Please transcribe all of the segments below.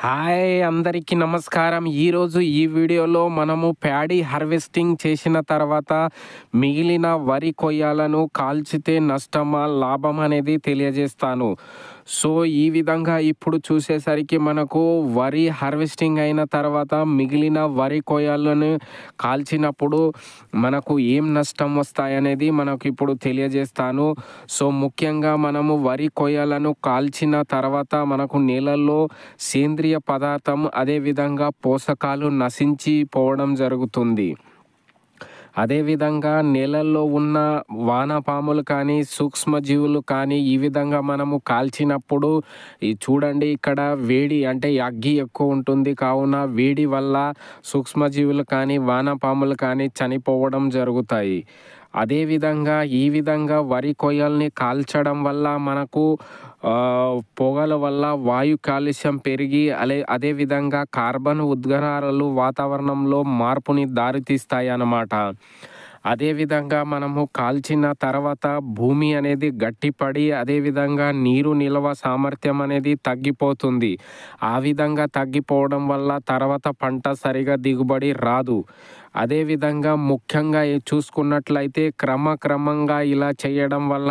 Hi అందరికీ నమస్కారం. ఈరోజు ఈ వీడియోలో మనము ప్యాడీ హార్వెస్టింగ్ చేసిన తర్వాత మిగిలిన వరి కొయ్యలను కాల్చితే నష్టమా లాభం అనేది తెలియజేస్తాను. సో ఈ విధంగా ఇప్పుడు చూసేసరికి మనకు వరి హార్వెస్టింగ్ అయిన తర్వాత మిగిలిన వరి కొయ్యలను కాల్చినప్పుడు మనకు ఏం నష్టం వస్తాయనేది మనకు ఇప్పుడు తెలియజేస్తాను. సో ముఖ్యంగా మనము వరి కొయ్యలను కాల్చిన తర్వాత మనకు నేలల్లో సేంద్రియ పదార్థం అదేవిధంగా పోషకాలు నశించిపోవడం జరుగుతుంది. అదేవిధంగా నేలల్లో ఉన్న వానపాములు కానీ సూక్ష్మజీవులు కానీ ఈ విధంగా మనము కాల్చినప్పుడు చూడండి, ఇక్కడ వేడి అంటే అగ్గి ఎక్కువ ఉంటుంది, కావున వేడి వల్ల సూక్ష్మజీవులు కానీ వానపాములు కానీ చనిపోవడం జరుగుతాయి. అదేవిధంగా ఈ విధంగా వరి కొయ్యల్ని కాల్చడం వల్ల మనకు పొగల వల్ల వాయు కాలుష్యం పెరిగి అదేవిధంగా కార్బన్ ఉద్గారాలు వాతావరణంలో మార్పుని దారితీస్తాయి అన్నమాట. అదేవిధంగా మనము కాల్చిన తర్వాత భూమి అనేది గట్టిపడి అదేవిధంగా నీరు నిల్వ సామర్థ్యం అనేది తగ్గిపోతుంది. ఆ విధంగా తగ్గిపోవడం వల్ల తర్వాత పంట సరిగా దిగుబడి రాదు. అదేవిధంగా ముఖ్యంగా చూసుకున్నట్లయితే క్రమక్రమంగా ఇలా చేయడం వల్ల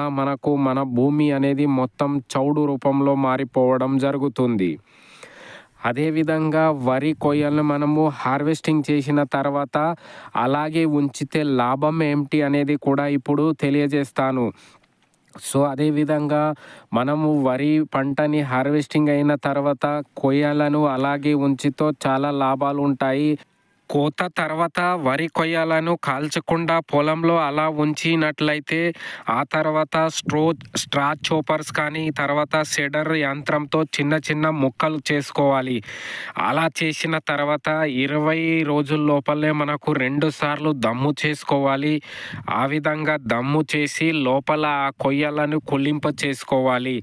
మన భూమి అనేది మొత్తం చౌడు రూపంలో మారిపోవడం జరుగుతుంది. అదేవిధంగా వరి కొయ్యలను మనము హార్వెస్టింగ్ చేసిన తర్వాత అలాగే ఉంచితే లాభం ఏమిటి అనేది కూడా ఇప్పుడు తెలియజేస్తాను. సో అదేవిధంగా మనము వరి పంటని హార్వెస్టింగ్ అయిన తర్వాత కొయ్యలను అలాగే ఉంచితో చాలా లాభాలు ఉంటాయి. కోత తర్వాత వరి కొయ్యలను కాల్చకుండా పొలంలో అలా ఉంచినట్లయితే ఆ తర్వాత స్ట్రా చోపర్స్ కానీ తర్వాత షెడర్ యంత్రంతో చిన్న చిన్న ముక్కలు చేసుకోవాలి. అలా చేసిన తర్వాత 20 రోజుల లోపలే మనకు 2 సార్లు దమ్ము చేసుకోవాలి. ఆ విధంగా దమ్ము చేసి లోపల ఆ కొయ్యలను కుళ్ళింప చేసుకోవాలి.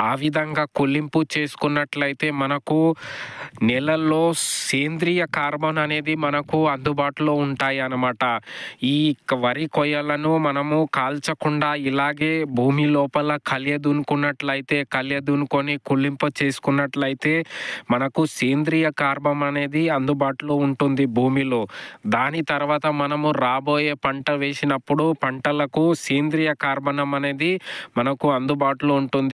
ఆ విధంగా కుళ్ళింపు చేసుకున్నట్లయితే మనకు నేలల్లో సేంద్రియ కార్బన్ అనేది మనకు అందుబాటులో ఉంటాయి అన్నమాట. ఈ వరి కొయ్యలను మనము కాల్చకుండా ఇలాగే భూమి లోపల కలియదునుకొని కుళ్ళింప చేసుకున్నట్లయితే మనకు సేంద్రియ కార్బన్ అనేది అందుబాటులో ఉంటుంది భూమిలో. దాని తర్వాత మనము రాబోయే పంట వేసినప్పుడు పంటలకు సేంద్రియ కార్బనం అనేది మనకు అందుబాటులో ఉంటుంది.